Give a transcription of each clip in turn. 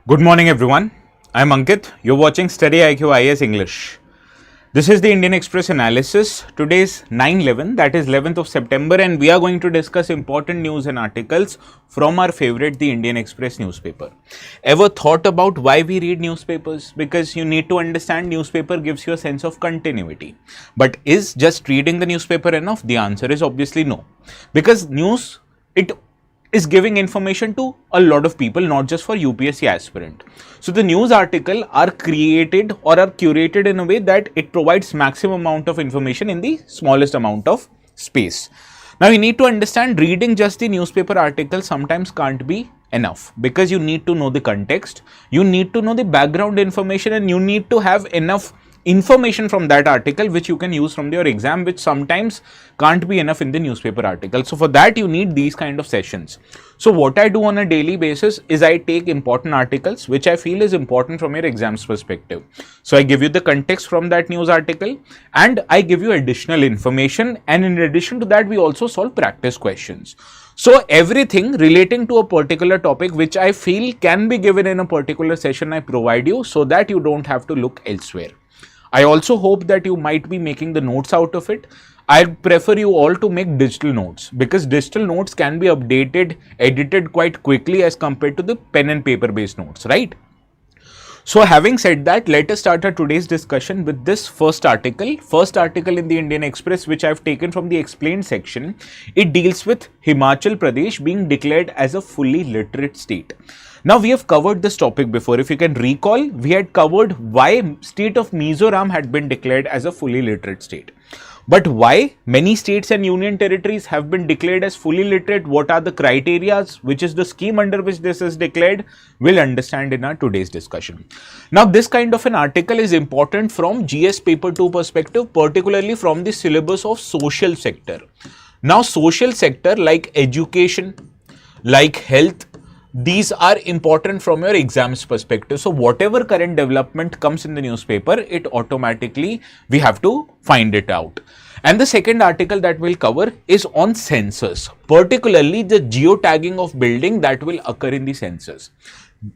Good morning everyone. I'm Ankit. You're watching StudyIQ IS English. This is the Indian Express analysis. Today is 9/11, that is 11th of September, and we are going to discuss important news and articles from our favorite, the Indian Express newspaper. Ever thought about why we read newspapers? Because you need to understand newspaper gives you a sense of continuity. But is just reading the newspaper enough? The answer is obviously no. Because news, it is giving information to a lot of people, not just for UPSC aspirant. So the news article are created or are curated in a way that it provides maximum amount of information in the smallest amount of space. Now you need to understand reading just the newspaper article sometimes can't be enough, because you need to know the context, you need to know the background information, and you need to have enough information from that article which you can use from your exam, which sometimes can't be enough in the newspaper article. So for that you need these kind of sessions. So what I do on a daily basis is I take important articles which I feel is important from your exams perspective. So I give you the context from that news article and I give you additional information, and in addition to that we also solve practice questions. So everything relating to a particular topic which I feel can be given in a particular session I provide you, so that you don't have to look elsewhere. I also hope that you might be making the notes out of it. I prefer you all to make digital notes, because digital notes can be updated, edited quite quickly as compared to the pen and paper based notes, right? So having said that, let us start our today's discussion with this first article in the Indian Express, which I've taken from the explained section. It deals with Himachal Pradesh being declared as a fully literate state. Now we have covered this topic before. If you can recall, we had covered why state of Mizoram had been declared as a fully literate state. But why many states and union territories have been declared as fully literate, what are the criteria, which is the scheme under which this is declared, we'll understand in our today's discussion. Now this kind of an article is important from GS paper 2 perspective, particularly from the syllabus of social sector. Now social sector like education, like health, these are important from your exams perspective. So whatever current development comes in the newspaper, it automatically we have to find it out. And the second article that we'll cover is on census, particularly the geotagging of building that will occur in the census.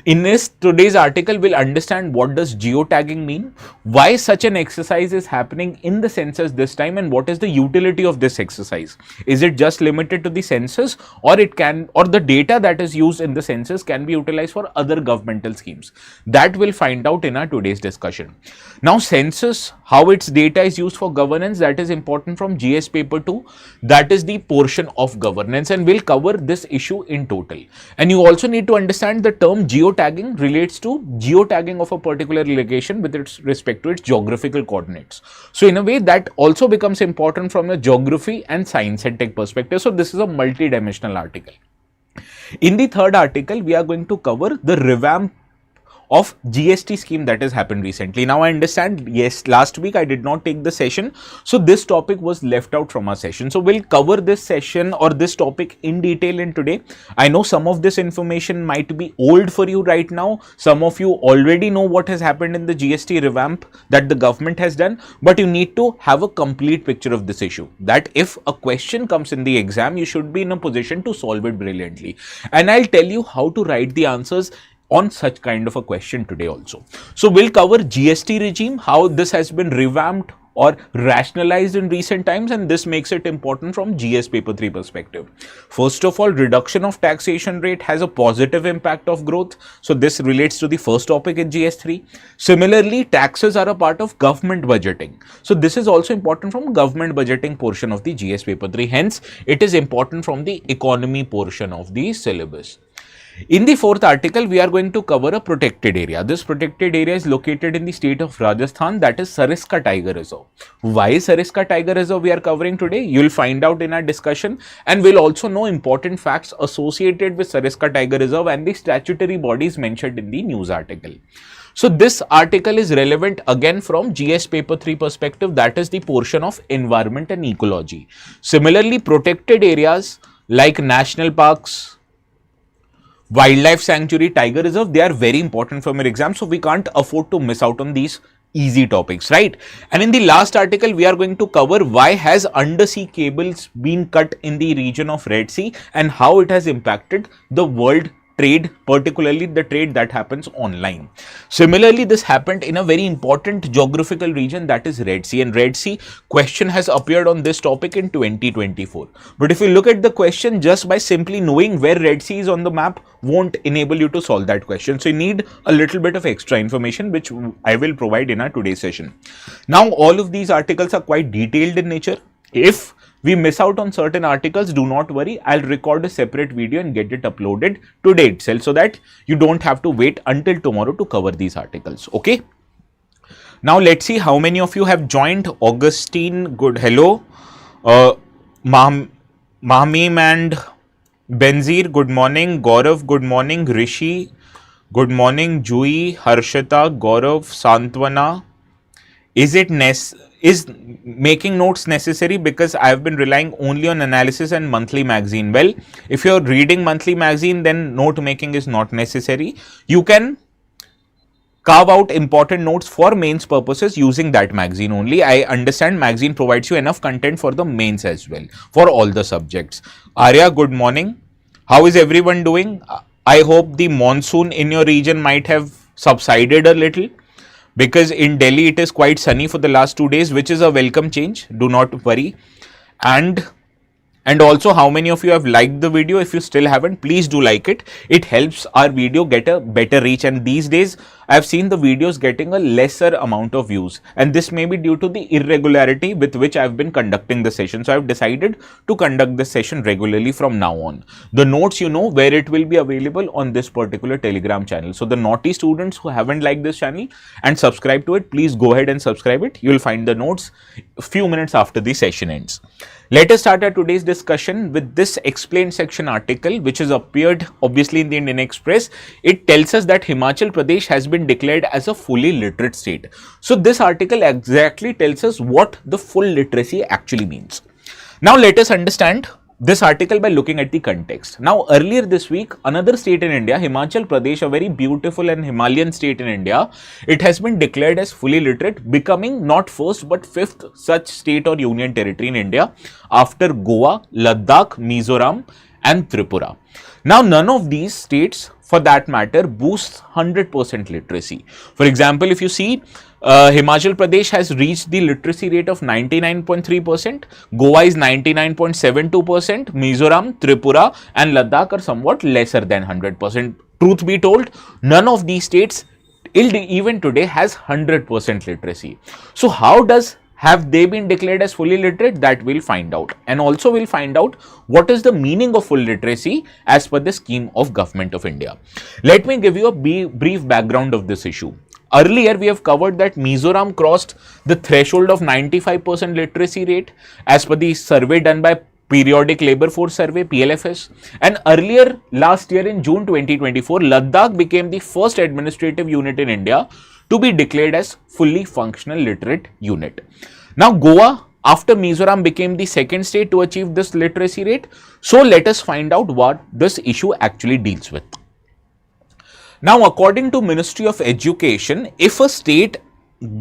In this today's article, we'll understand what does geotagging mean, why such an exercise is happening in the census this time, and what is the utility of this exercise. Is it just limited to the census, or the data that is used in the census can be utilized for other governmental schemes? That we'll find out in our today's discussion. Now census, how its data is used for governance, that is important from GS paper 2. That is the portion of governance, and we'll cover this issue in total. And you also need to understand the term geotagging relates to geotagging of a particular location with respect to its geographical coordinates. So in a way that also becomes important from a geography and science and tech perspective. So this is a multi-dimensional article. In the third article, we are going to cover the revamp of GST scheme that has happened recently. Now I understand, yes, last week I did not take the session, so this topic was left out from our session. So we'll cover this session or this topic in detail in today. I know some of this information might be old for you right now. Some of you already know what has happened in the GST revamp that the government has done, but you need to have a complete picture of this issue, that if a question comes in the exam, you should be in a position to solve it brilliantly. And I'll tell you how to write the answers on such kind of a question today also. So we'll cover GST regime, how this has been revamped or rationalized in recent times, and this makes it important from GS paper 3 perspective. First of all, reduction of taxation rate has a positive impact of growth. So this relates to the first topic in GS 3. Similarly, taxes are a part of government budgeting. So this is also important from government budgeting portion of the GS paper 3. Hence, it is important from the economy portion of the syllabus. In the fourth article, we are going to cover a protected area. This protected area is located in the state of Rajasthan, that is Sariska Tiger Reserve. Why Sariska Tiger Reserve we are covering today? You will find out in our discussion, and we'll also know important facts associated with Sariska Tiger Reserve and the statutory bodies mentioned in the news article. So this article is relevant again from GS paper 3 perspective, that is the portion of environment and ecology. Similarly, protected areas like national parks, wildlife sanctuary, tiger reserve, they are very important for your exam, so we can't afford to miss out on these easy topics, right? And in the last article, we are going to cover why has undersea cables been cut in the region of Red Sea and how it has impacted the world trade, particularly the trade that happens online. Similarly, this happened in a very important geographical region, that is Red Sea, and Red Sea question has appeared on this topic in 2024. But if you look at the question, just by simply knowing where Red Sea is on the map won't enable you to solve that question. So you need a little bit of extra information, which I will provide in our today's session. Now, all of these articles are quite detailed in nature. If we miss out on certain articles, do not worry. I'll record a separate video and get it uploaded today itself, so that you don't have to wait until tomorrow to cover these articles. Okay. Now let's see how many of you have joined. Augustine, good. Hello. Mahmim and Benzir, good morning. Gaurav, good morning. Rishi, good morning. Jui, Harshita, Gaurav, Santwana. Is making notes necessary? Because I have been relying only on analysis and monthly magazine. Well, if you're reading monthly magazine, then note making is not necessary. You can carve out important notes for mains purposes using that magazine only. I understand magazine provides you enough content for the mains as well, for all the subjects. Arya, good morning. How is everyone doing? I hope the monsoon in your region might have subsided a little, because in Delhi it is quite sunny for the last 2 days, which is a welcome change. Do not worry. And also, how many of you have liked the video? If you still haven't, please do like it. It helps our video get a better reach, and these days I have seen the videos getting a lesser amount of views, and this may be due to the irregularity with which I have been conducting the session. So I have decided to conduct this session regularly from now on. The notes, you know where it will be available, on this particular Telegram channel. So the naughty students who haven't liked this channel and subscribe to it, please go ahead and subscribe it. You will find the notes a few minutes after the session ends. Let us start our today's discussion with this explained section article, which has appeared obviously in the Indian Express. It tells us that Himachal Pradesh has been declared as a fully literate state. So this article exactly tells us what the full literacy actually means. Now let us understand this article by looking at the context. Now, earlier this week, another state in India, Himachal Pradesh, a very beautiful and Himalayan state in India, it has been declared as fully literate, becoming not first but fifth such state or union territory in India after Goa, Ladakh, Mizoram and Tripura. Now, none of these states, for that matter, boosts 100% literacy. For example, if you see, Himachal Pradesh has reached the literacy rate of 99.3%, Goa is 99.72%, Mizoram, Tripura and Ladakh are somewhat lesser than 100%. Truth be told, none of these states even today has 100% literacy. So how have they been declared as fully literate? That we'll find out. And also we'll find out what is the meaning of full literacy as per the scheme of Government of India. Let me give you a brief background of this issue. Earlier, we have covered that Mizoram crossed the threshold of 95% literacy rate as per the survey done by Periodic Labour Force Survey, PLFS. And earlier, last year in June 2024, Ladakh became the first administrative unit in India to be declared as fully functional literate unit. Now, Goa, after Mizoram, became the second state to achieve this literacy rate. So, let us find out what this issue actually deals with. Now, according to Ministry of Education, if a state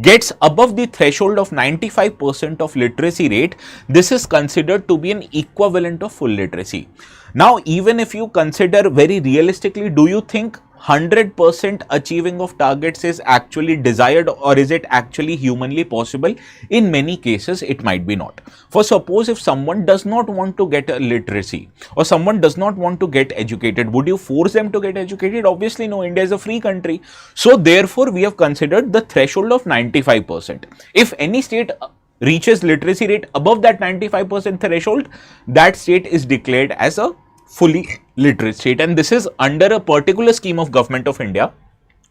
gets above the threshold of 95% of literacy rate, this is considered to be an equivalent of full literacy. Now, even if you consider very realistically, do you think 100% achieving of targets is actually desired, or is it actually humanly possible? In many cases, it might be not. For suppose if someone does not want to get a literacy or someone does not want to get educated, would you force them to get educated? Obviously no, India is a free country. So therefore, we have considered the threshold of 95%. If any state reaches literacy rate above that 95% threshold, that state is declared as a fully literate state, and this is under a particular scheme of Government of India,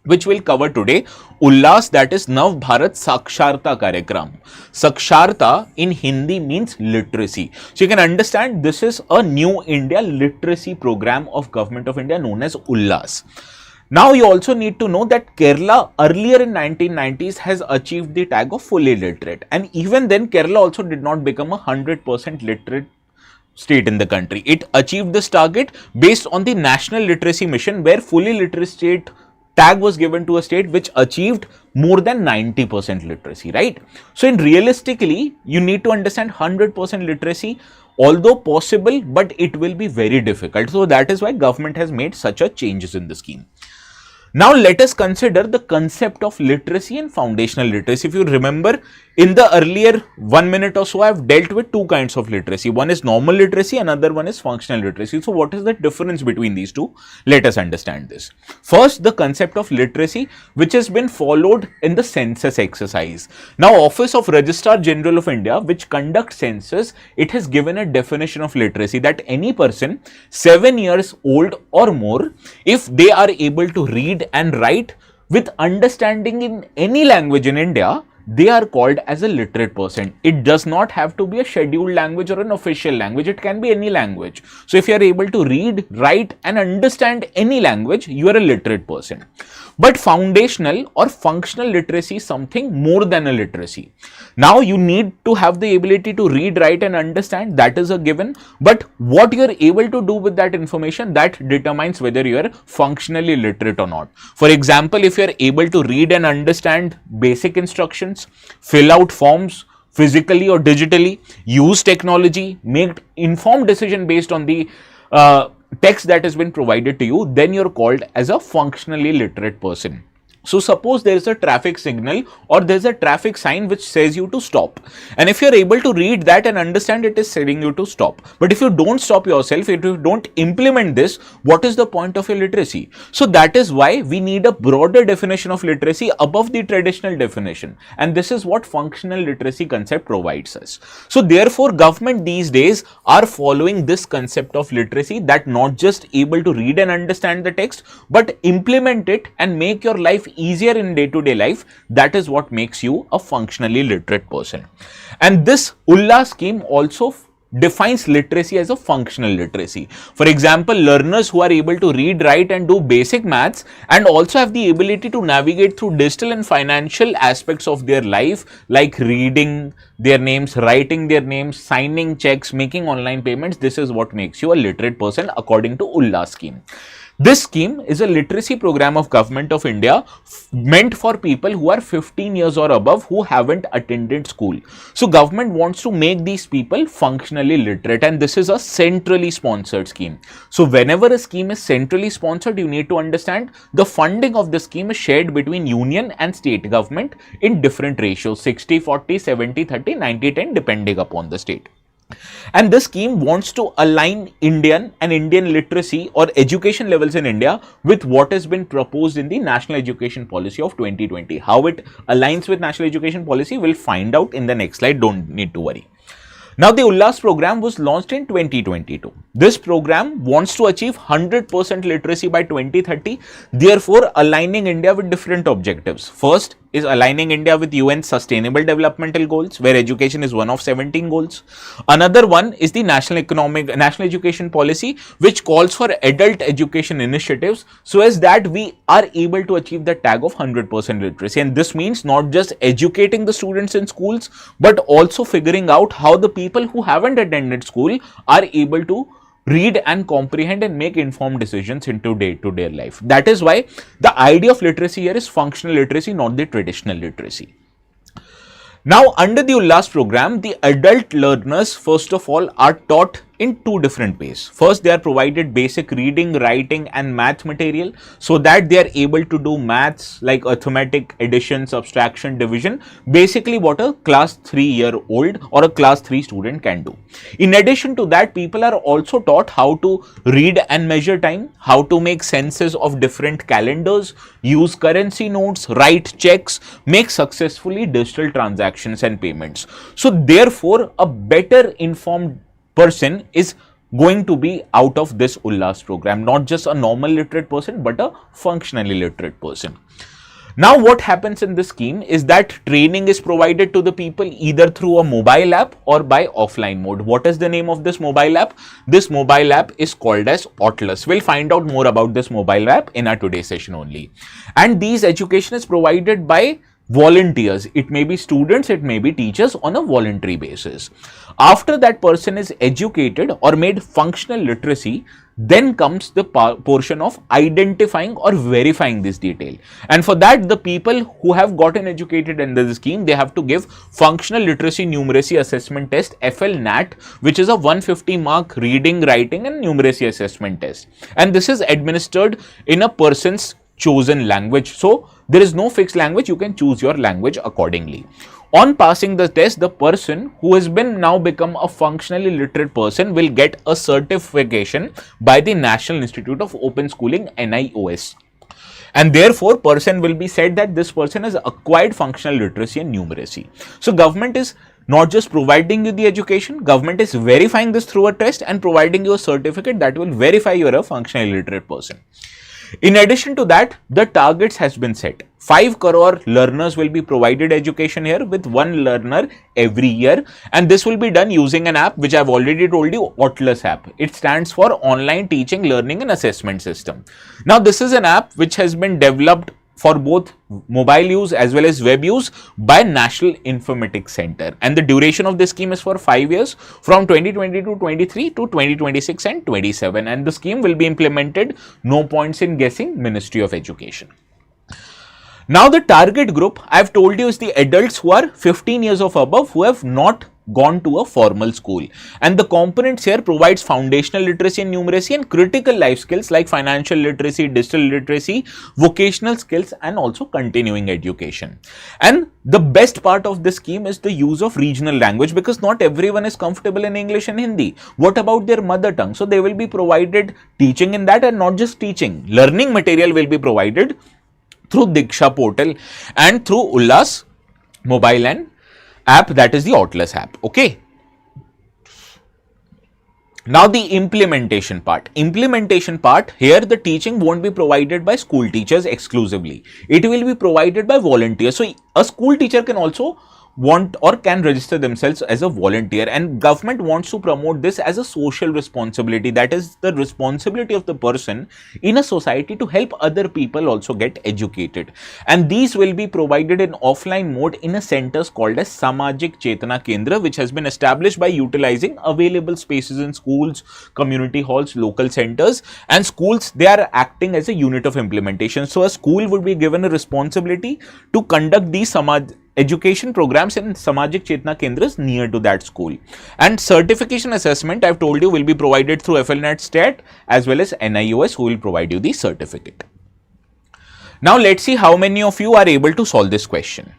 which we'll cover today. Ullas, that is Nav Bharat Saksharta Karyakram. Saksharta in Hindi means literacy. So you can understand this is a new India literacy program of Government of India known as Ullas. Now you also need to know that Kerala earlier in 1990s has achieved the tag of fully literate, and even then Kerala also did not become a 100% literate state in the country. It achieved this target based on the National Literacy Mission, where fully literate state tag was given to a state which achieved more than 90% literacy, right? So in realistically, you need to understand 100% literacy, although possible, but it will be very difficult. So that is why government has made such a changes in the scheme. Now let us consider the concept of literacy and foundational literacy. If you remember, in the earlier 1 minute or so, I have dealt with two kinds of literacy. One is normal literacy, another one is functional literacy. So what is the difference between these two? Let us understand this. First, the concept of literacy, which has been followed in the census exercise. Now, Office of Registrar General of India, which conducts census, it has given a definition of literacy that any person 7 years old or more, if they are able to read and write with understanding in any language in India, they are called as a literate person. It does not have to be a scheduled language or an official language. It can be any language. So if you are able to read, write and understand any language, you are a literate person. But foundational or functional literacy is something more than a literacy. Now you need to have the ability to read, write and understand. That is a given. But what you are able to do with that information, that determines whether you are functionally literate or not. For example, if you are able to read and understand basic instructions, fill out forms physically or digitally, use technology, make informed decision based on the text that has been provided to you, then you're called as a functionally literate person. So suppose there is a traffic signal or there is a traffic sign which says you to stop, and if you are able to read that and understand it is telling you to stop, but if you don't stop yourself, if you don't implement this, what is the point of your literacy? So that is why we need a broader definition of literacy above the traditional definition, and this is what functional literacy concept provides us. So therefore government these days are following this concept of literacy, that not just able to read and understand the text but implement it and make your life easier in day-to-day life. That is what makes you a functionally literate person. And this ULLA scheme also defines literacy as a functional literacy. For example, learners who are able to read, write and do basic maths and also have the ability to navigate through digital and financial aspects of their life, like reading their names, writing their names, signing checks, making online payments, this is what makes you a literate person according to ULLA scheme. This scheme is a literacy program of Government of India meant for people who are 15 years or above who haven't attended school. So government wants to make these people functionally literate, and this is a centrally sponsored scheme. So whenever a scheme is centrally sponsored, you need to understand the funding of the scheme is shared between union and state government in different ratios, 60-40, 70-30, 90-10 depending upon the state. And this scheme wants to align Indian literacy or education levels in India with what has been proposed in the National Education Policy of 2020. How it aligns with National Education Policy, we'll find out in the next slide, don't need to worry. Now, the ULLAS program was launched in 2022. This program wants to achieve 100% literacy by 2030, therefore aligning India with different objectives. First is aligning India with UN Sustainable Developmental Goals, where education is one of 17 goals. Another one is the National Education Policy, which calls for adult education initiatives so as that we are able to achieve the tag of 100% literacy. And this means not just educating the students in schools, but also figuring out how the people who haven't attended school are able to read and comprehend and make informed decisions into day-to-day life. That is why the idea of literacy here is functional literacy, not the traditional literacy. Now, under the ULLAS program, the adult learners, first of all, are taught in two different ways. First, they are provided basic reading, writing and math material so that they are able to do maths like arithmetic, addition, subtraction, division, basically what a class 3-year-old or a class 3 student can do. In addition to that, people are also taught how to read and measure time, how to make senses of different calendars, use currency notes, write checks, make successfully digital transactions and payments. So therefore, a better informed person is going to be out of this ULLAS program, not just a normal literate person, but a functionally literate person. Now, what happens in this scheme is that training is provided to the people either through a mobile app or by offline mode. What is the name of this mobile app? This mobile app is called as Atlas. We'll find out more about this mobile app in our today's session only. And these education is provided by volunteers. It may be students, it may be teachers on a voluntary basis. After that person is educated or made functional literacy, then comes the portion of identifying or verifying this detail. And for that, the people who have gotten educated under the scheme, they have to give functional literacy numeracy assessment test, FLNAT, which is a 150 mark reading, writing and numeracy assessment test. And this is administered in a person's chosen language. So there is no fixed language, you can choose your language accordingly. On passing the test, the person who has been now become a functionally literate person will get a certification by the National Institute of Open Schooling, NIOS. And therefore, person will be said that this person has acquired functional literacy and numeracy. So government is not just providing you the education, government is verifying this through a test and providing you a certificate that will verify you are a functionally literate person. In addition to that, the targets has been set. 5 crore learners will be provided education here with 1 learner every year, and this will be done using an app which I have already told you, Atlas app. It stands for Online Teaching, Learning and Assessment System. Now this is an app which has been developed for both mobile use as well as web use by National Informatics Center, and the duration of this scheme is for 5 years from 2022-23 to 2026 and 27, and the scheme will be implemented, no points in guessing, Ministry of Education. Now the target group I have told you is the adults who are 15 years of above who have not gone to a formal school, and the components here provides foundational literacy and numeracy and critical life skills like financial literacy, digital literacy, vocational skills and also continuing education. And the best part of this scheme is the use of regional language, because not everyone is comfortable in English and Hindi. What about their mother tongue? So they will be provided teaching in that, and not just teaching, learning material will be provided through Diksha portal and through Ullas mobile and app, that is the Atlas app. Okay. Now the implementation part. Implementation part, here the teaching won't be provided by school teachers exclusively. It will be provided by volunteers. So a school teacher can also want or can register themselves as a volunteer, and government wants to promote this as a social responsibility, that is the responsibility of the person in a society to help other people also get educated. And these will be provided in offline mode in a centers called as Samajik Chetana Kendra, which has been established by utilizing available spaces in schools, community halls, local centers, and schools, they are acting as a unit of implementation. So a school would be given a responsibility to conduct these education programs in Samajik Chetna Kendras near to that school. And certification assessment, I have told you, will be provided through FLNAT Stat as well as NIOS, who will provide you the certificate. Now let's see how many of you are able to solve this question.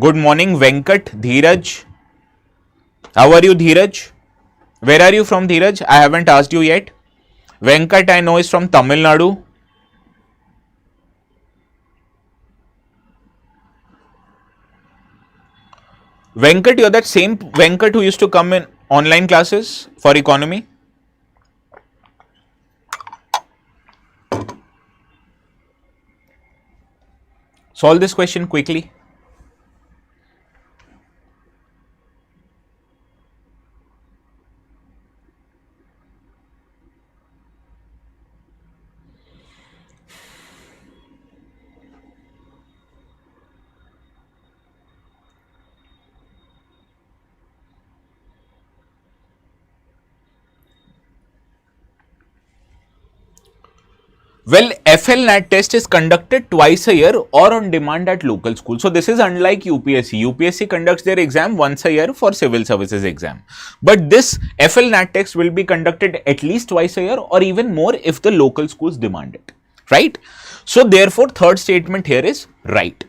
Good morning, Venkat, Dheeraj. How are you, Dheeraj? Where are you from, Dheeraj? I haven't asked you yet. Venkat, I know, is from Tamil Nadu. Venkat, you're that same Venkat who used to come in online classes for economy? Solve this question quickly. Well, FLNAT test is conducted twice a year or on demand at local school. So this is unlike UPSC. UPSC conducts their exam once a year for civil services exam. But this FLNAT test will be conducted at least twice a year or even more if the local schools demand it, right? So therefore, third statement here is right.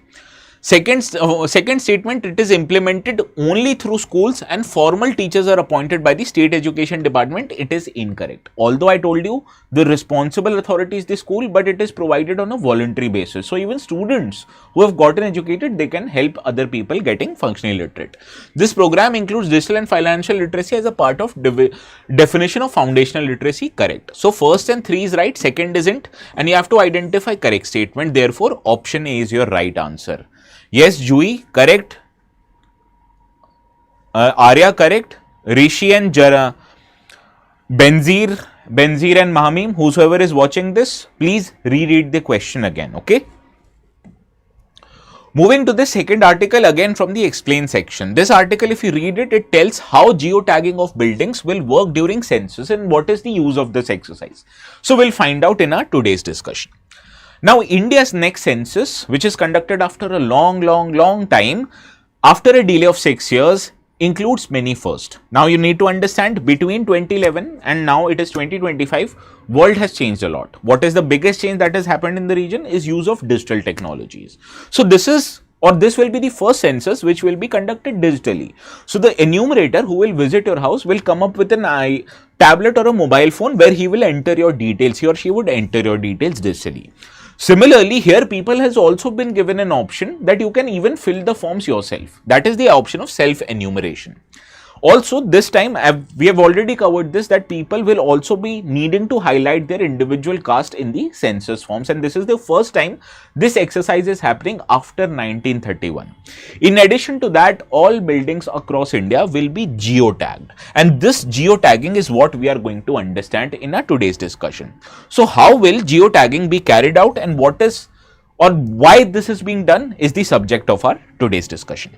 Second statement, it is implemented only through schools and formal teachers are appointed by the state education department. It is incorrect. Although I told you the responsible authority is the school, but it is provided on a voluntary basis. So even students who have gotten educated, they can help other people getting functionally literate. This program includes digital and financial literacy as a part of definition of foundational literacy. Correct. So first and 3 is right, second isn't, and you have to identify correct statement. Therefore, option A is your right answer. Yes, Jui, correct. Arya, correct. Rishi and Jara, Benzir and Mahamim, whosoever is watching this, please reread the question again, okay? Moving to the second article, again from the explain section. This article, if you read it, it tells how geotagging of buildings will work during census and what is the use of this exercise. So we'll find out in our today's discussion. Now, India's next census, which is conducted after a long time, after a delay of 6 years, includes many firsts. Now, you need to understand between 2011 and now it is 2025, world has changed a lot. What is the biggest change that has happened in the region is use of digital technologies. So, this will be the first census which will be conducted digitally. So, the enumerator who will visit your house will come up with an tablet or a mobile phone where he will enter your details. He or she would enter your details digitally. Similarly, here people has also been given an option that you can even fill the forms yourself. That is the option of self-enumeration. Also, this time we have already covered this, that people will also be needing to highlight their individual caste in the census forms, and this is the first time this exercise is happening after 1931. In addition to that, all buildings across India will be geotagged, and this geotagging is what we are going to understand in our today's discussion. So, how will geotagging be carried out and what is or why this is being done is the subject of our today's discussion.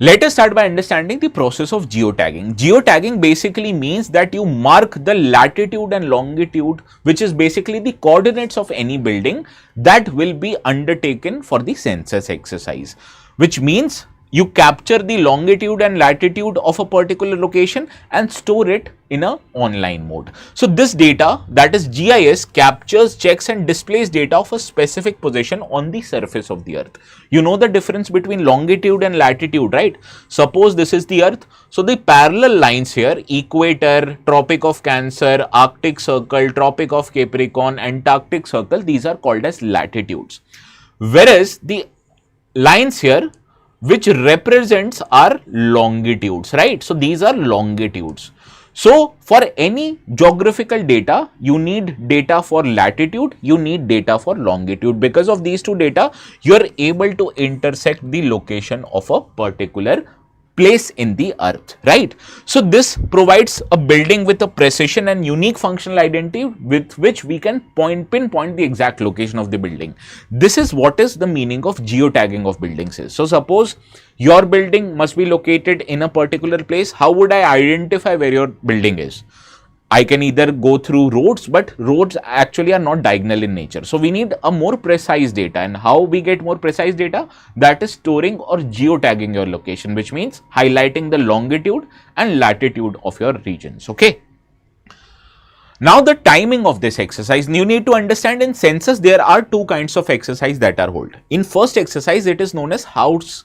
Let us start by understanding the process of geotagging. Geotagging basically means that you mark the latitude and longitude, which is basically the coordinates of any building that will be undertaken for the census exercise, which means you capture the longitude and latitude of a particular location and store it in an online mode. So, this data, that is GIS, captures, checks and displays data of a specific position on the surface of the earth. You know the difference between longitude and latitude, right? Suppose this is the earth. So, the parallel lines here, equator, Tropic of Cancer, Arctic Circle, Tropic of Capricorn, Antarctic Circle, these are called as latitudes. Whereas, the lines here which represents our longitudes, right? So, these are longitudes. So, for any geographical data, you need data for latitude, you need data for longitude. Because of these two data, you are able to intersect the location of a particular place in the earth, right? So, this provides a building with a precision and unique functional identity with which we can pinpoint the exact location of the building. This is what is the meaning of geotagging of buildings is. So, suppose your building must be located in a particular place. How would I identify where your building is? I can either go through roads, but roads actually are not diagonal in nature. So, we need a more precise data, and how we get more precise data? That is storing or geotagging your location, which means highlighting the longitude and latitude of your regions, okay? Now, the timing of this exercise, you need to understand in census, there are two kinds of exercise that are held. In first exercise, it is known as house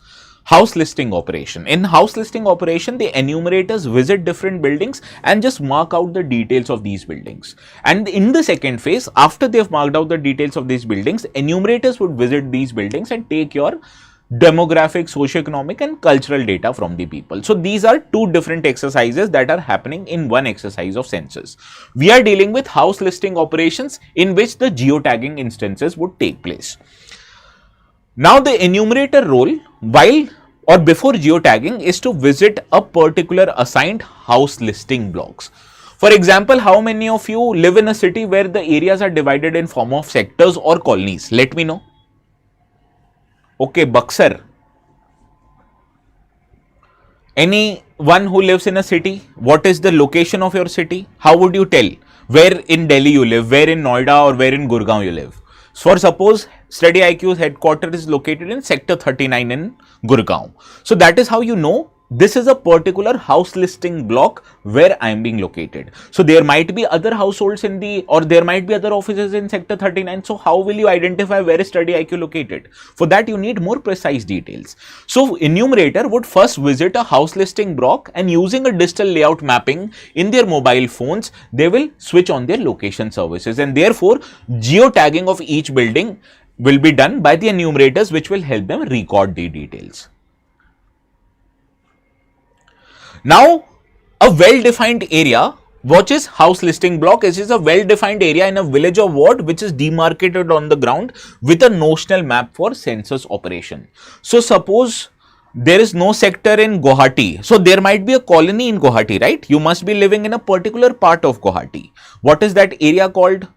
listing operation. In house listing operation, the enumerators visit different buildings and just mark out the details of these buildings. And in the second phase, after they've marked out the details of these buildings, enumerators would visit these buildings and take your demographic, socioeconomic and cultural data from the people. So, these are two different exercises that are happening in one exercise of census. We are dealing with house listing operations in which the geotagging instances would take place. Now, the enumerator role while or before geotagging is to visit a particular assigned house listing blocks. For example, how many of you live in a city where the areas are divided in form of sectors or colonies? Let me know. Okay, Buxar. Anyone who lives in a city, what is the location of your city? How would you tell where in Delhi you live, where in Noida or where in Gurgaon you live? For suppose StudyIQ's headquarters is located in sector 39 in Gurgaon. So, that is how you know this is a particular house listing block where I am being located. So, there might be other households in there might be other offices in sector 39. So, how will you identify where is StudyIQ located? For that, you need more precise details. So, enumerator would first visit a house listing block and using a digital layout mapping in their mobile phones, they will switch on their location services, and therefore, geotagging of each building will be done by the enumerators, which will help them record the details. Now, a well-defined area, what is house listing block? It is a well-defined area in a village or ward which is demarcated on the ground with a notional map for census operation. So, suppose there is no sector in Guwahati. So, there might be a colony in Guwahati, right? You must be living in a particular part of Guwahati. What is that area called?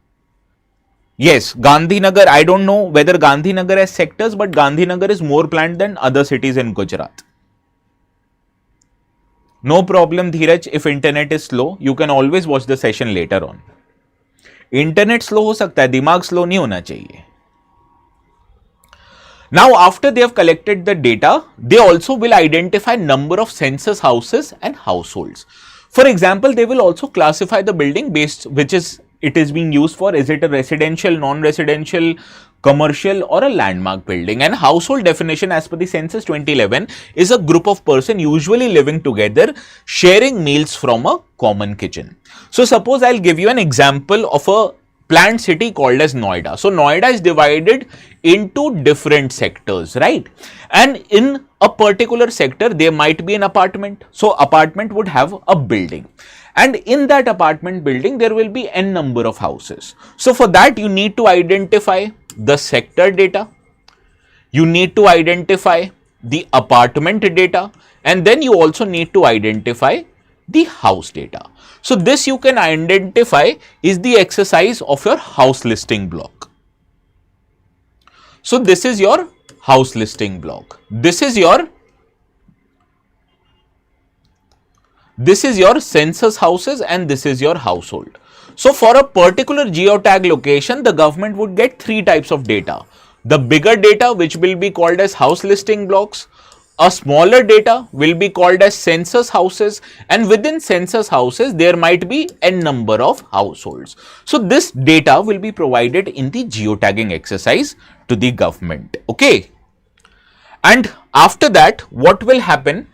Yes, Gandhinagar, I don't know whether Gandhinagar has sectors, but Gandhinagar is more planned than other cities in Gujarat. No problem, Dheeraj, if internet is slow, you can always watch the session later on. Internet slow हो सकता है, दिमाग slow नहीं होना चाहिए. Now, after they have collected the data, they also will identify number of census houses and households. For example, they will also classify the building based which is it is being used for. Is it a residential, non-residential, commercial, or a landmark building? And household definition as per the census 2011 is a group of person usually living together, sharing meals from a common kitchen. So, suppose I'll give you an example of a planned city called as Noida. So Noida is divided into different sectors, right? And in a particular sector, there might be an apartment. So apartment would have a building. And in that apartment building, there will be n number of houses. So for that, you need to identify the sector data. You need to identify the apartment data. And then you also need to identify the house data. So this you can identify is the exercise of your house listing block. So this is your house listing block. This is your census houses and this is your household. So for a particular geotag location, the government would get three types of data. The bigger data, which will be called as house listing blocks. A smaller data will be called as census houses, and within census houses there might be n number of households. So this data will be provided in the geotagging exercise to the government. Okay. And after that, what will happen,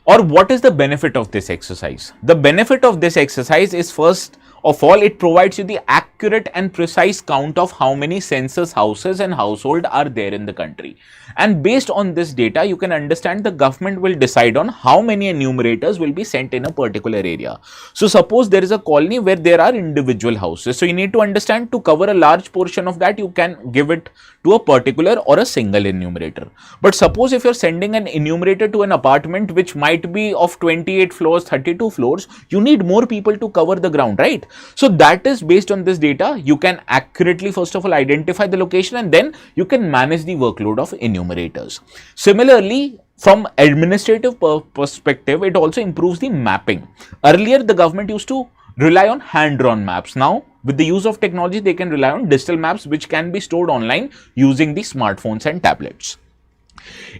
or what is the benefit of this exercise? The benefit of this exercise is, first of all, it provides you the accurate and precise count of how many census houses and household are there in the country. And based on this data, you can understand the government will decide on how many enumerators will be sent in a particular area. So suppose there is a colony where there are individual houses. So you need to understand, to cover a large portion of that, you can give it to a particular or a single enumerator. But suppose if you're sending an enumerator to an apartment which might be of 28 floors, 32 floors, you need more people to cover the ground, right? So that is based on this data, you can accurately first of all identify the location, and then you can manage the workload of enumerators. Similarly, from administrative perspective, it also improves the mapping. Earlier, the government used to rely on hand-drawn maps. Now, with the use of technology, they can rely on digital maps which can be stored online using the smartphones and tablets.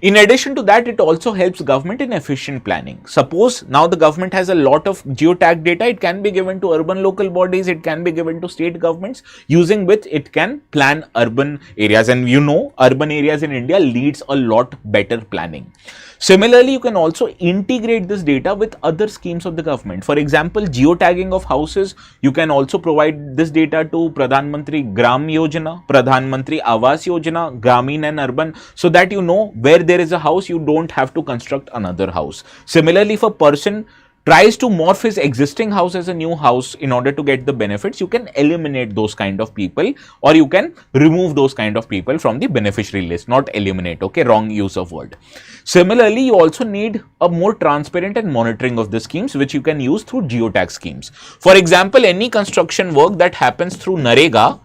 In addition to that, it also helps government in efficient planning. Suppose now the government has a lot of geotag data, it can be given to urban local bodies, it can be given to state governments, using which it can plan urban areas. And you know, urban areas in India leads a lot better planning. Similarly, you can also integrate this data with other schemes of the government. For example, geotagging of houses, you can also provide this data to Pradhan Mantri Gram Yojana, Pradhan Mantri Awas Yojana, Gramin and Urban, so that you know where there is a house, you don't have to construct another house. Similarly, if a person tries to morph his existing house as a new house in order to get the benefits, you can eliminate those kind of people, or you can remove those kind of people from the beneficiary list, not eliminate, okay, wrong use of word. Similarly, you also need a more transparent and monitoring of the schemes, which you can use through geotag schemes. For example, any construction work that happens through Narega,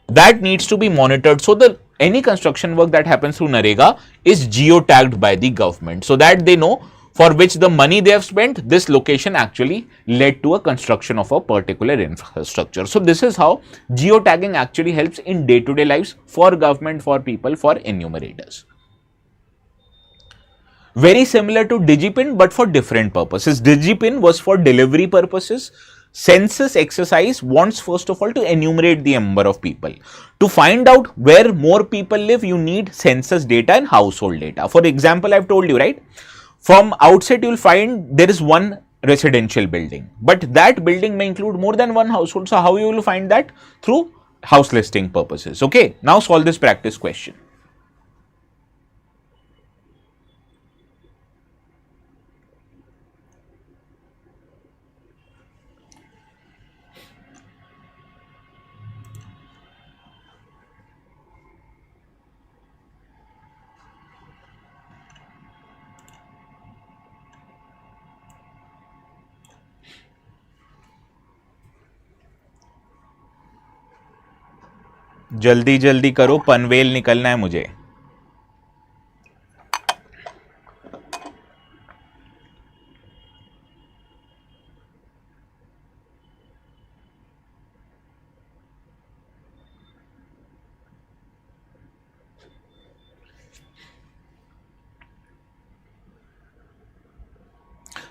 that needs to be monitored. So any construction work that happens through Narega is geotagged by the government, so that they know for which the money they have spent, this location actually led to a construction of a particular infrastructure. So this is how geotagging actually helps in day-to-day lives for government, for people, for enumerators. Very similar to DigiPin, but for different purposes. DigiPin was for delivery purposes. Census exercise wants first of all to enumerate the number of people. To find out where more people live, you need census data and household data. For example, I've told you, right? From outset, you'll find there is one residential building, but that building may include more than one household. So how you will find that? Through house listing purposes. Okay, now solve this practice question. जल्दी जल्दी करो, पनवेल निकलना है मुझे.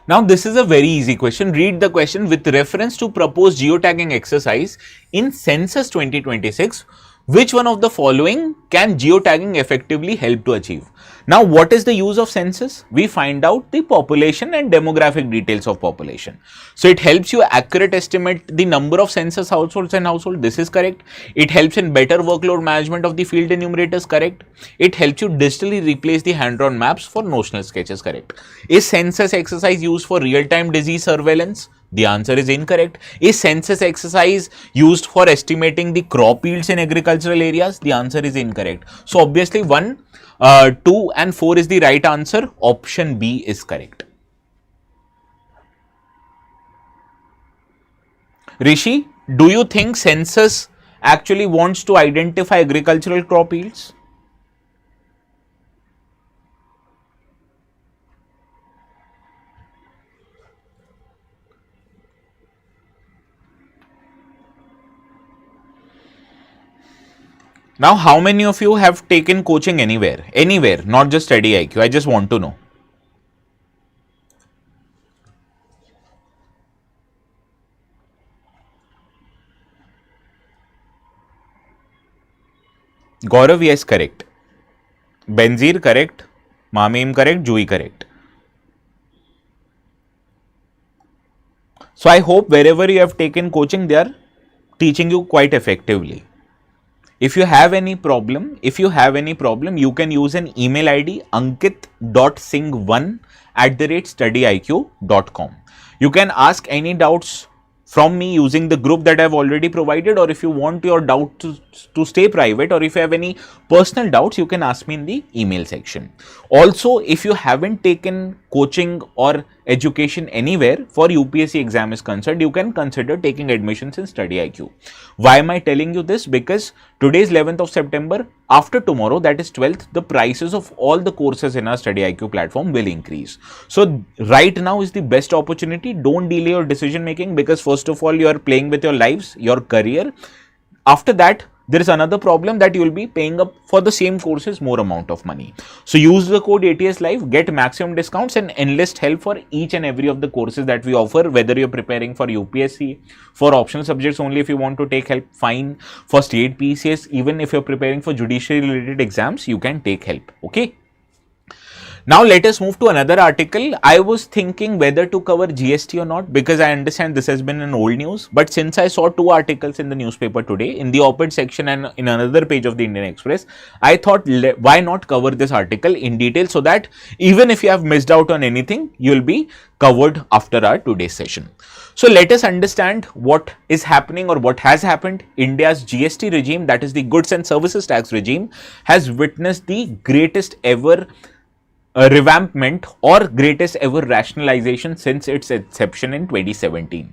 Now this is a very easy question. Read the question. With reference to proposed geotagging exercise in census 2026, which one of the following can geotagging effectively help to achieve? Now what is the use of census? We find out the population and demographic details of population. So it helps you accurate estimate the number of census households and household. This is correct. It helps in better workload management of the field enumerators. Correct. It helps you digitally replace the hand-drawn maps for notional sketches. Correct. Is census exercise used for real-time disease surveillance? The answer is incorrect. Is census exercise used for estimating the crop yields in agricultural areas? The answer is incorrect. So obviously 1, 2 and 4 is the right answer. Option B is correct. Rishi, do you think census actually wants to identify agricultural crop yields? Now, how many of you have taken coaching anywhere? Anywhere, not just StudyIQ. I just want to know. Gaurav, yes, correct. Benzir, correct. Mamim, correct. Jui, correct. So, I hope wherever you have taken coaching, they are teaching you quite effectively. If you have any problem, you can use an email ID ankit.singh1@studyiq.com. You can ask any doubts from me using the group that I have already provided, or if you want your doubt to stay private, or if you have any personal doubts, you can ask me in the email section. Also, if you haven't taken coaching or education anywhere for UPSC exam is concerned, you can consider taking admissions in StudyIQ. Why am I telling you this? Because today is 11th of September. After tomorrow, that is 12th, the prices of all the courses in our StudyIQ platform will increase. So right now is the best opportunity. Don't delay your decision making, because first of all, you are playing with your lives, your career. After that, there is another problem that you will be paying up for the same courses more amount of money. So use the code ATS Live, get maximum discounts and enlist help for each and every of the courses that we offer, whether you're preparing for UPSC, for optional subjects only if you want to take help, fine. For state PCS, even if you're preparing for judiciary related exams, you can take help, okay? Now let us move to another article. I was thinking whether to cover GST or not, because I understand this has been an old news, but since I saw 2 articles in the newspaper today, in the op-ed section and in another page of the Indian Express, I thought why not cover this article in detail, so that even if you have missed out on anything, you will be covered after our today's session. So let us understand what is happening or what has happened. India's GST regime, that is the goods and services tax regime, has witnessed the greatest ever revampment or greatest ever rationalization since its inception in 2017.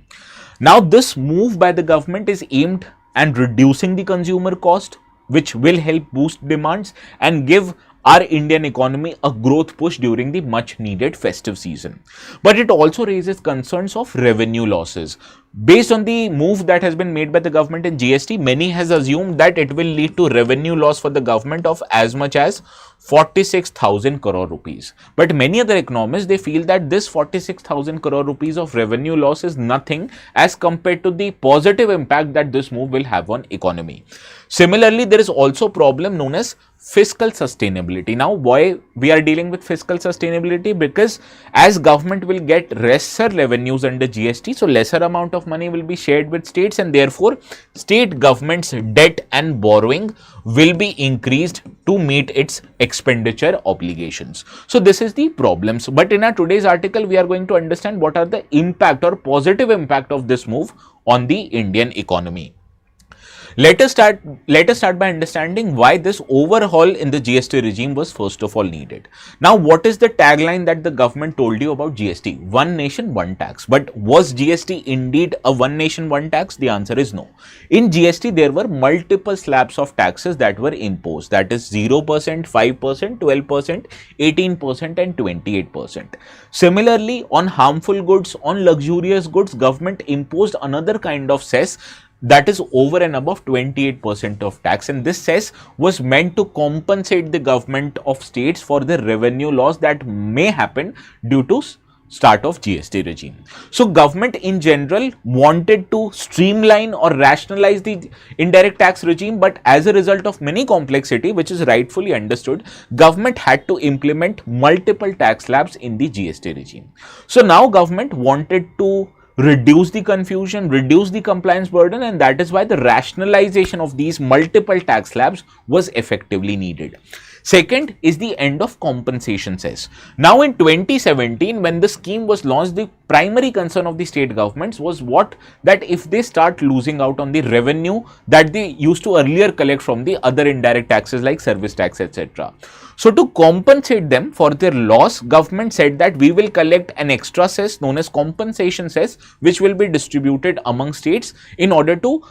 Now this move by the government is aimed at reducing the consumer cost, which will help boost demands and give our Indian economy a growth push during the much needed festive season. But it also raises concerns of revenue losses. Based on the move that has been made by the government in GST, many has assumed that it will lead to revenue loss for the government of as much as 46,000 crore rupees. But many other economists, they feel that this 46,000 crore rupees of revenue loss is nothing as compared to the positive impact that this move will have on economy. Similarly, there is also a problem known as fiscal sustainability. Now, why we are dealing with fiscal sustainability? Because as government will get lesser revenues under GST, so lesser amount of money will be shared with states, and therefore state government's debt and borrowing will be increased to meet its expenditure obligations. So this is the problems. But in our today's article, we are going to understand what are the impact or positive impact of this move on the Indian economy. Let us start by understanding why this overhaul in the GST regime was first of all needed. Now, what is the tagline that the government told you about GST? One nation, one tax. But was GST indeed a one nation, one tax? The answer is no. In GST, there were multiple slabs of taxes that were imposed. That is 0%, 5%, 12%, 18% and 28%. Similarly, on harmful goods, on luxurious goods, government imposed another kind of cess that is over and above 28% of tax, and this cess was meant to compensate the government of states for the revenue loss that may happen due to start of GST regime. So government in general wanted to streamline or rationalize the indirect tax regime, but as a result of many complexity, which is rightfully understood, government had to implement multiple tax slabs in the GST regime. So now government wanted to reduce the confusion, reduce the compliance burden, and that is why the rationalization of these multiple tax slabs was effectively needed. Second is the end of compensation cess. Now in 2017, when the scheme was launched, the primary concern of the state governments was that if they start losing out on the revenue that they used to earlier collect from the other indirect taxes like service tax, etc. So to compensate them for their loss, government said that we will collect an extra cess known as compensation cess, which will be distributed among states in order to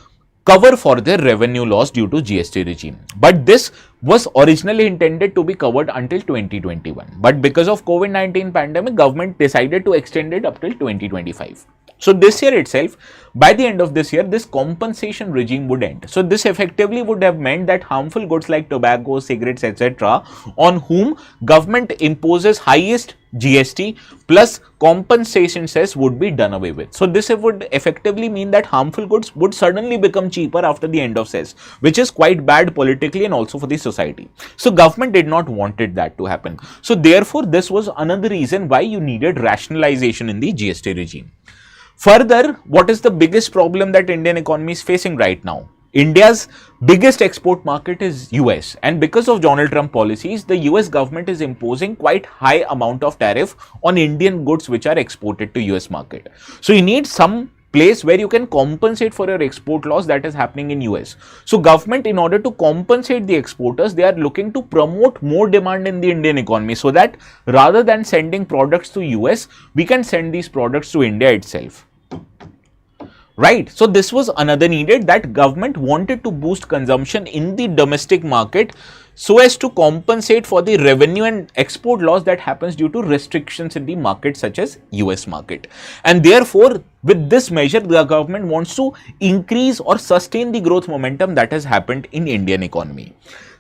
cover for their revenue loss due to GST regime. But this was originally intended to be covered until 2021. But because of COVID-19 pandemic, government decided to extend it up till 2025. So this year itself, by the end of this year, this compensation regime would end. So this effectively would have meant that harmful goods like tobacco, cigarettes, etc., on whom government imposes highest GST plus compensation cess would be done away with. So this would effectively mean that harmful goods would suddenly become cheaper after the end of cess, which is quite bad politically and also for the society. So government did not wanted that to happen. So therefore, this was another reason why you needed rationalization in the GST regime. Further, what is the biggest problem that Indian economy is facing right now? India's biggest export market is US, and because of Donald Trump policies, the US government is imposing quite high amount of tariff on Indian goods which are exported to US market. So you need some place where you can compensate for your export loss that is happening in US. So government, in order to compensate the exporters, they are looking to promote more demand in the Indian economy, so that rather than sending products to US, we can send these products to India itself. Right. So this was another needed, that government wanted to boost consumption in the domestic market so as to compensate for the revenue and export loss that happens due to restrictions in the market such as US market. And therefore, with this measure, the government wants to increase or sustain the growth momentum that has happened in Indian economy.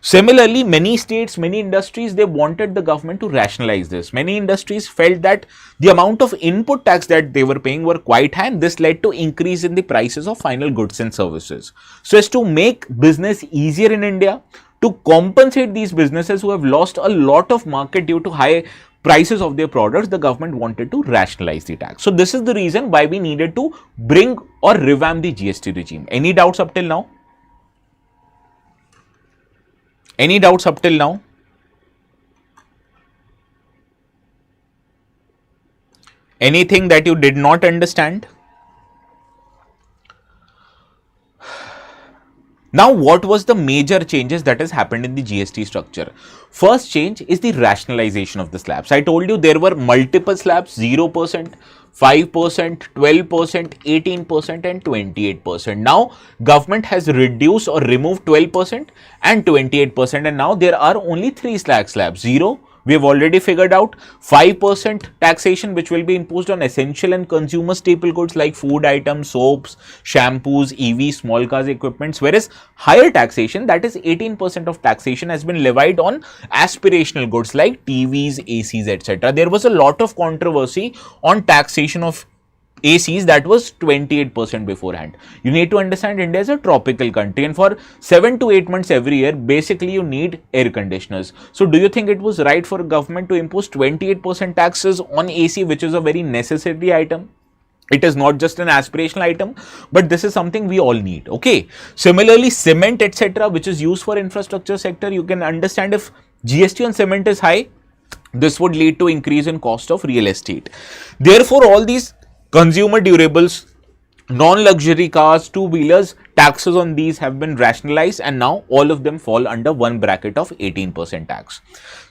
Similarly, many states, many industries, they wanted the government to rationalize this. Many industries felt that the amount of input tax that they were paying were quite high, and this led to increase in the prices of final goods and services. So as to make business easier in India, to compensate these businesses who have lost a lot of market due to high prices of their products, the government wanted to rationalize the tax. So this is the reason why we needed to bring or revamp the GST regime. Any doubts up till now? Any doubts up till now? Anything that you did not understand? Now, what was the major changes that has happened in the GST structure? First change is the rationalization of the slabs. I told you there were multiple slabs, 0%, 5%, 12%, 18% and 28%. Now, government has reduced or removed 12% and 28%, and now there are only 3 slabs, 0, we have already figured out, 5% taxation which will be imposed on essential and consumer staple goods like food items, soaps, shampoos, EV, small cars equipments, whereas higher taxation, that is 18% of taxation, has been levied on aspirational goods like TVs, ACs, etc. There was a lot of controversy on taxation of ACs, that was 28% beforehand. You need to understand India is a tropical country, and for 7 to 8 months every year, basically you need air conditioners. So do you think it was right for government to impose 28% taxes on AC, which is a very necessary item? It is not just an aspirational item, but this is something we all need. Okay. Similarly, cement, etc., which is used for infrastructure sector, you can understand if GST on cement is high, this would lead to increase in cost of real estate. Therefore, all these consumer durables, non-luxury cars, two-wheelers, taxes on these have been rationalized, and now all of them fall under one bracket of 18% tax.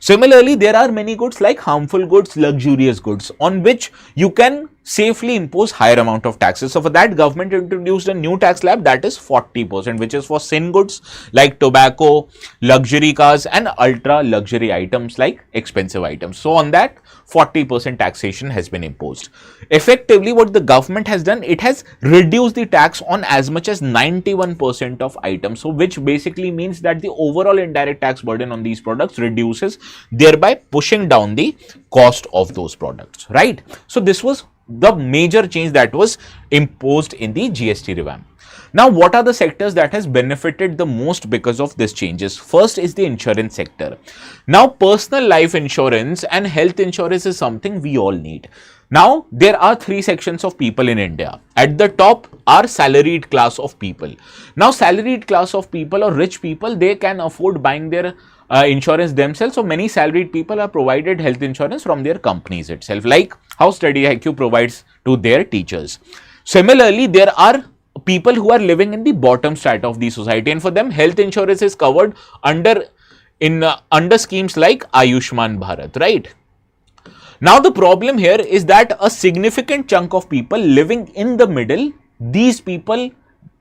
Similarly, there are many goods like harmful goods, luxurious goods, on which you can safely impose higher amount of taxes. So for that, government introduced a new tax slab, that is 40%, which is for sin goods like tobacco, luxury cars, and ultra luxury items like expensive items. So on that, 40% taxation has been imposed. Effectively, what the government has done, it has reduced the tax on as much as 91% of items. So which basically means that the overall indirect tax burden on these products reduces, thereby pushing down the cost of those products, right? So this was the major change that was imposed in the GST revamp. Now, what are the sectors that has benefited the most because of these changes? First is the insurance sector. Now, personal life insurance and health insurance is something we all need. Now, there are three sections of people in India. At the top are salaried class of people. Now, salaried class of people or rich people, they can afford buying their insurance themselves. So many salaried people are provided health insurance from their companies itself, like how StudyIQ provides to their teachers. Similarly, there are people who are living in the bottom strata of the society, and for them health insurance is covered under schemes like Ayushman Bharat, right? Now the problem here is that a significant chunk of people living in the middle, these people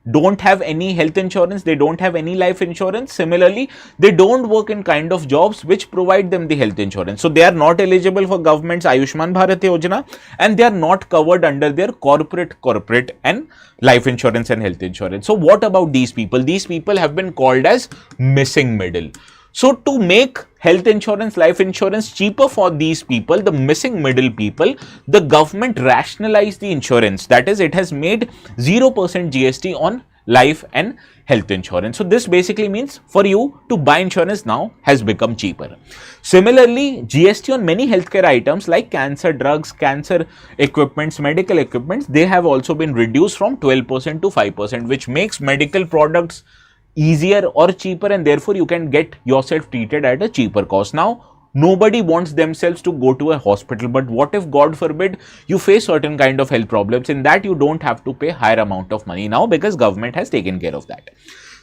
don't have any health insurance, they don't have any life insurance. Similarly, they don't work in kind of jobs which provide them the health insurance. So they are not eligible for government's Ayushman Bharat Yojana, and they are not covered under their corporate and life insurance and health insurance. So what about these people? These people have been called as missing middle. So to make health insurance, life insurance cheaper for these people, the missing middle people, the government rationalized the insurance. That is, it has made 0% GST on life and health insurance. So this basically means for you to buy insurance now has become cheaper. Similarly, GST on many healthcare items like cancer drugs, cancer equipments, medical equipments, they have also been reduced from 12% to 5%, which makes medical products easier or cheaper, and therefore you can get yourself treated at a cheaper cost. Now, nobody wants themselves to go to a hospital, but what if, God forbid, you face certain kind of health problems? In that, you don't have to pay higher amount of money now because government has taken care of that.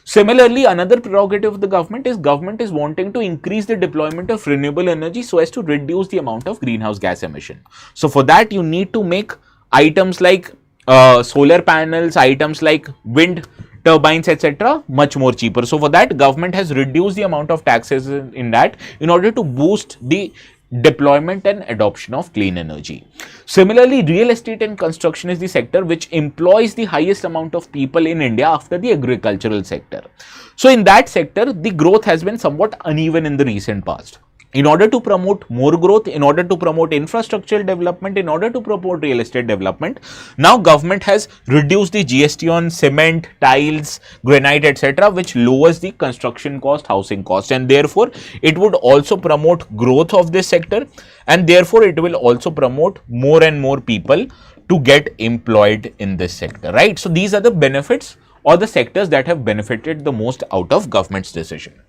Similarly, another prerogative of the government is wanting to increase the deployment of renewable energy so as to reduce the amount of greenhouse gas emission. So for that, you need to make items like solar panels, items like wind turbines, etc., much more cheaper. So for that, government has reduced the amount of taxes in that in order to boost the deployment and adoption of clean energy. Similarly, real estate and construction is the sector which employs the highest amount of people in India after the agricultural sector. So in that sector, the growth has been somewhat uneven in the recent past. In order to promote more growth, in order to promote infrastructural development, in order to promote real estate development, now government has reduced the GST on cement, tiles, granite, etc., which lowers the construction cost, housing cost, and therefore it would also promote growth of this sector, and therefore it will also promote more and more people to get employed in this sector, right? So these are the benefits or the sectors that have benefited the most out of government's decision.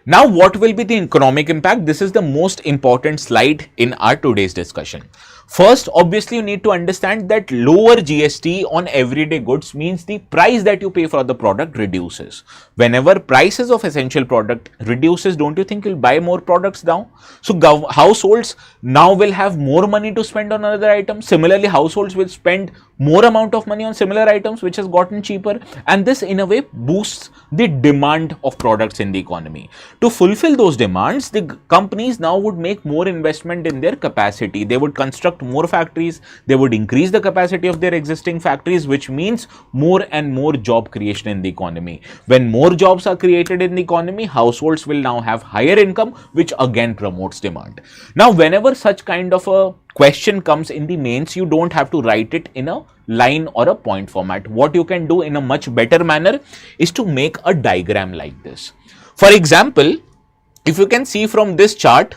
Now, what will be the economic impact? This is the most important slide in our today's discussion. First, obviously, you need to understand that lower GST on everyday goods means the price that you pay for the product reduces. Whenever prices of essential product reduces, don't you think you'll buy more products now? So, households now will have more money to spend on another item. Similarly, households will spend more amount of money on similar items which has gotten cheaper, and this in a way boosts the demand of products in the economy. To fulfill those demands, the companies now would make more investment in their capacity. They would construct more factories, they would increase the capacity of their existing factories, which means more and more job creation in the economy. When more jobs are created in the economy, households will now have higher income, which again promotes demand. Now, whenever such kind of a question comes in the mains, you don't have to write it in a line or a point format. What you can do in a much better manner is to make a diagram like this. For example, if you can see from this chart,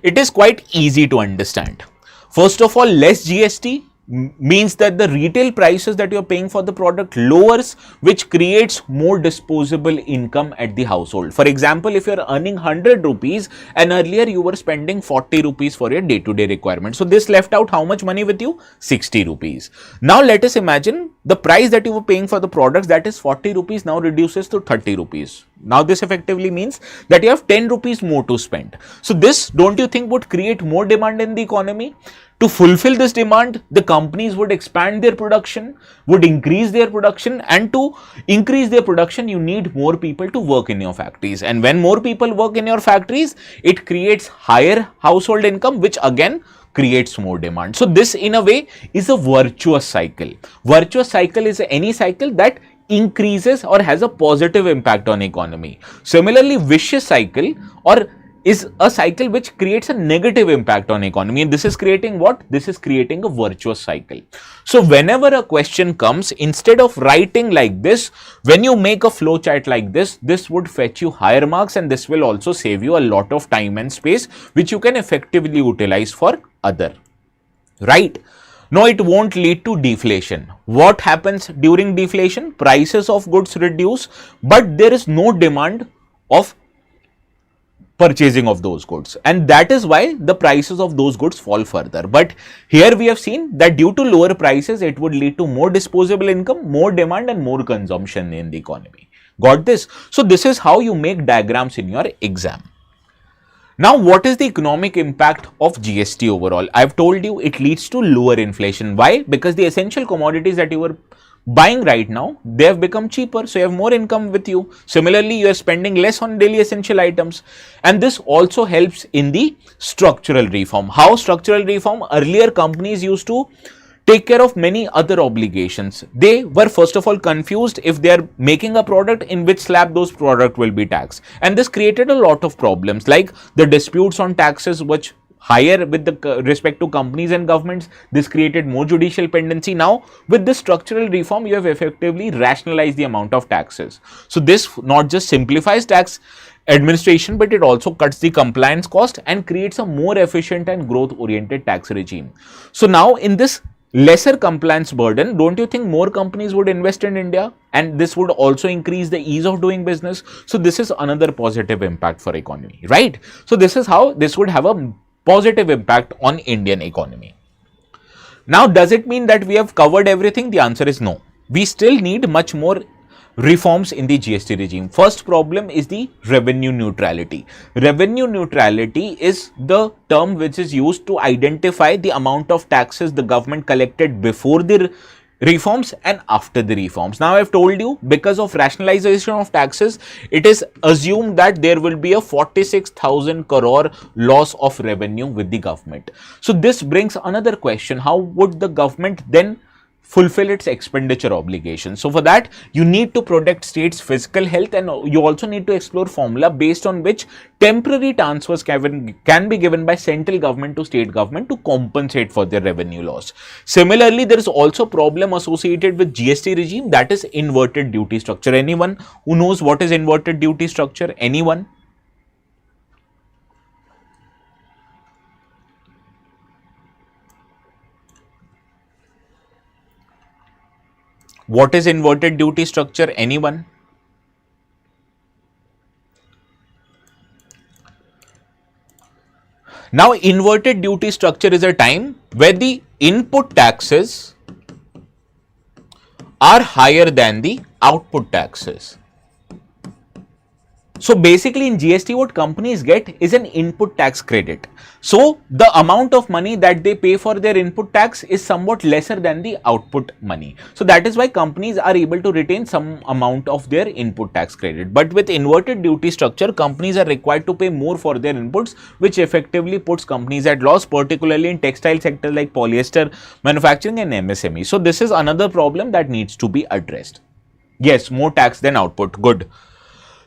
it is quite easy to understand. First of all, less GST means that the retail prices that you're paying for the product lowers, which creates more disposable income at the household. For example, if you're earning 100 rupees and earlier you were spending 40 rupees for your day-to-day requirement. So this left out how much money with you? 60 rupees. Now let us imagine the price that you were paying for the products, that is 40 rupees, now reduces to 30 rupees. Now this effectively means that you have 10 rupees more to spend. So this, don't you think, would create more demand in the economy? To fulfill this demand, the companies would expand their production, would increase their production, and to increase their production, you need more people to work in your factories. And when more people work in your factories, it creates higher household income, which again creates more demand. So this in a way is a virtuous cycle. Virtuous cycle is any cycle that increases or has a positive impact on economy. Similarly, vicious cycle or is a cycle which creates a negative impact on economy, and this is creating what? This is creating a virtuous cycle. So whenever a question comes, instead of writing like this, when you make a flow chart like this, this would fetch you higher marks, and this will also save you a lot of time and space, which you can effectively utilize for other, right? No, it won't lead to deflation. What happens during deflation? Prices of goods reduce, but there is no demand of purchasing of those goods, and that is why the prices of those goods fall further. But here we have seen that due to lower prices, it would lead to more disposable income, more demand, and more consumption in the economy. Got this? So this is how you make diagrams in your exam. Now, what is the economic impact of GST overall? I've told you it leads to lower inflation. Why? Because the essential commodities that you were buying right now, they have become cheaper, so you have more income with you. Similarly, you are spending less on daily essential items, and this also helps in the structural reform. How structural reform? Earlier, companies used to take care of many other obligations. They were first of all confused if they are making a product, in which slab those product will be taxed, and this created a lot of problems, like the disputes on taxes which higher with the respect to companies and governments. This created more judicial pendency. Now with this structural reform, you have effectively rationalized the amount of taxes. So this not just simplifies tax administration, but it also cuts the compliance cost and creates a more efficient and growth oriented tax regime. So now in this lesser compliance burden, don't you think more companies would invest in India, and this would also increase the ease of doing business? So this is another positive impact for economy, right? So this is how this would have a positive impact on Indian economy. Now, does it mean that we have covered everything? The answer is no. We still need much more reforms in the GST regime. First problem is the revenue neutrality. Revenue neutrality is the term which is used to identify the amount of taxes the government collected before the reforms and after the reforms. Now, I have told you, because of rationalization of taxes, it is assumed that there will be a 46,000 crore loss of revenue with the government. So this brings another question: how would the government then fulfill its expenditure obligations? So for that, you need to protect states' fiscal health, and you also need to explore formula based on which temporary transfers can be given by central government to state government to compensate for their revenue loss. Similarly, there is also problem associated with GST regime, that is inverted duty structure. Anyone who knows what is inverted duty structure? Anyone? What is inverted duty structure? Anyone? Now, inverted duty structure is a time where the input taxes are higher than the output taxes. So basically in GST, what companies get is an input tax credit. So the amount of money that they pay for their input tax is somewhat lesser than the output money. So that is why companies are able to retain some amount of their input tax credit. But with inverted duty structure, companies are required to pay more for their inputs, which effectively puts companies at loss, particularly in textile sector like polyester manufacturing and MSME. So this is another problem that needs to be addressed. Yes, more tax than output. Good.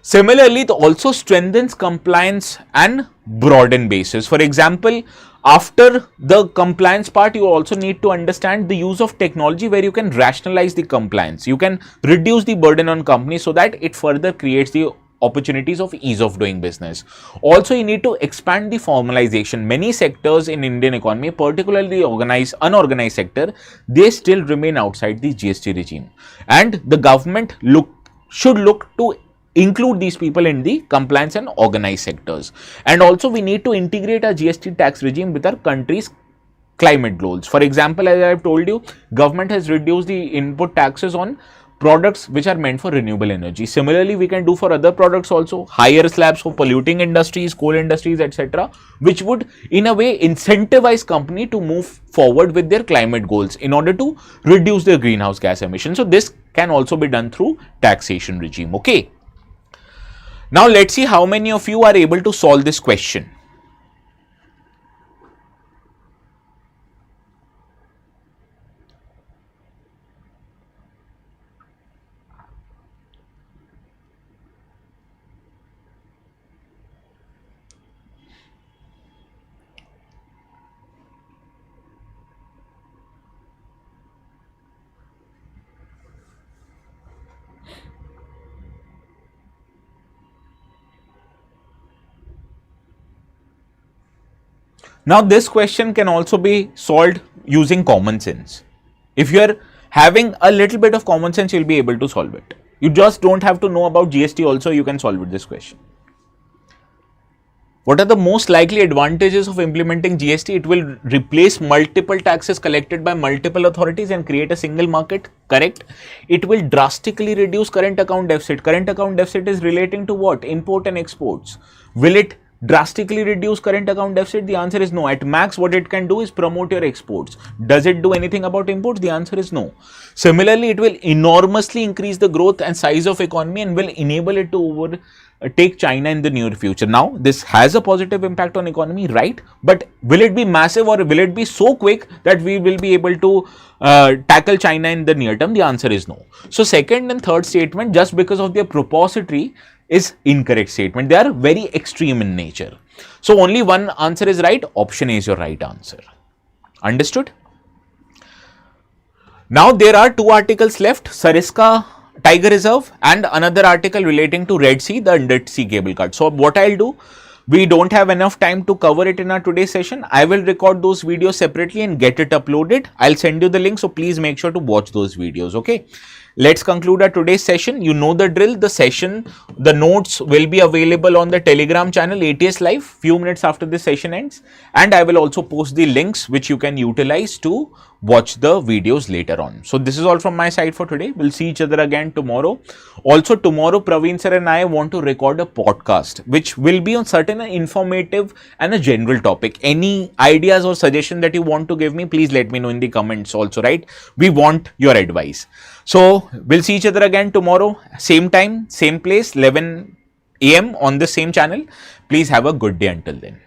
Similarly, it also strengthens compliance and broaden basis. For example, after the compliance part, you also need to understand the use of technology where you can rationalize the compliance. You can reduce the burden on companies so that it further creates the opportunities of ease of doing business. Also, you need to expand the formalization. Many sectors in Indian economy, particularly the unorganized sector, they still remain outside the GST regime, and the government should look to include these people in the compliance and organized sectors. And also, we need to integrate our GST tax regime with our country's climate goals. For example, as I have told you, government has reduced the input taxes on products which are meant for renewable energy. Similarly, we can do for other products also, higher slabs for polluting industries, coal industries, etc., which would in a way incentivize company to move forward with their climate goals in order to reduce their greenhouse gas emissions. So this can also be done through taxation regime. Okay. Now let's see how many of you are able to solve this question. Now this question can also be solved using common sense. If you are having a little bit of common sense, you will be able to solve it. You just don't have to know about GST also, you can solve this question. What are the most likely advantages of implementing GST? It will replace multiple taxes collected by multiple authorities and create a single market. Correct. It will drastically reduce current account deficit. Current account deficit is relating to what? Import and exports. Will it drastically reduce current account deficit? The answer is no. At max, what it can do is promote your exports. Does it do anything about imports? The answer is no. Similarly, it will enormously increase the growth and size of economy and will enable it to take China in the near future. Now, this has a positive impact on economy, right? But will it be massive or will it be so quick that we will be able to tackle China in the near term? The answer is no. So, second and third statement, just because of their propository, is incorrect statement. They are very extreme in nature. So, only one answer is right. Option A is your right answer. Understood? Now, there are two articles left. Sariska Tiger Reserve and another article relating to Red Sea, the Red Sea cable cut. So, what I'll do, we don't have enough time to cover it in our today's session. I will record those videos separately and get it uploaded. I'll send you the link. So, please make sure to watch those videos. Okay. Let's conclude our today's session. You know the drill. The notes will be available on the Telegram channel ATS Live few minutes after this session ends. And I will also post the links which you can utilize to watch the videos later on. So this is all from my side for today. We'll see each other again tomorrow. Also tomorrow, Praveen sir and I want to record a podcast which will be on certain informative and a general topic. Any ideas or suggestion that you want to give me, please let me know in the comments also, right? We want your advice. So we'll see each other again tomorrow, same time, same place, 11 AM on the same channel. Please have a good day until then.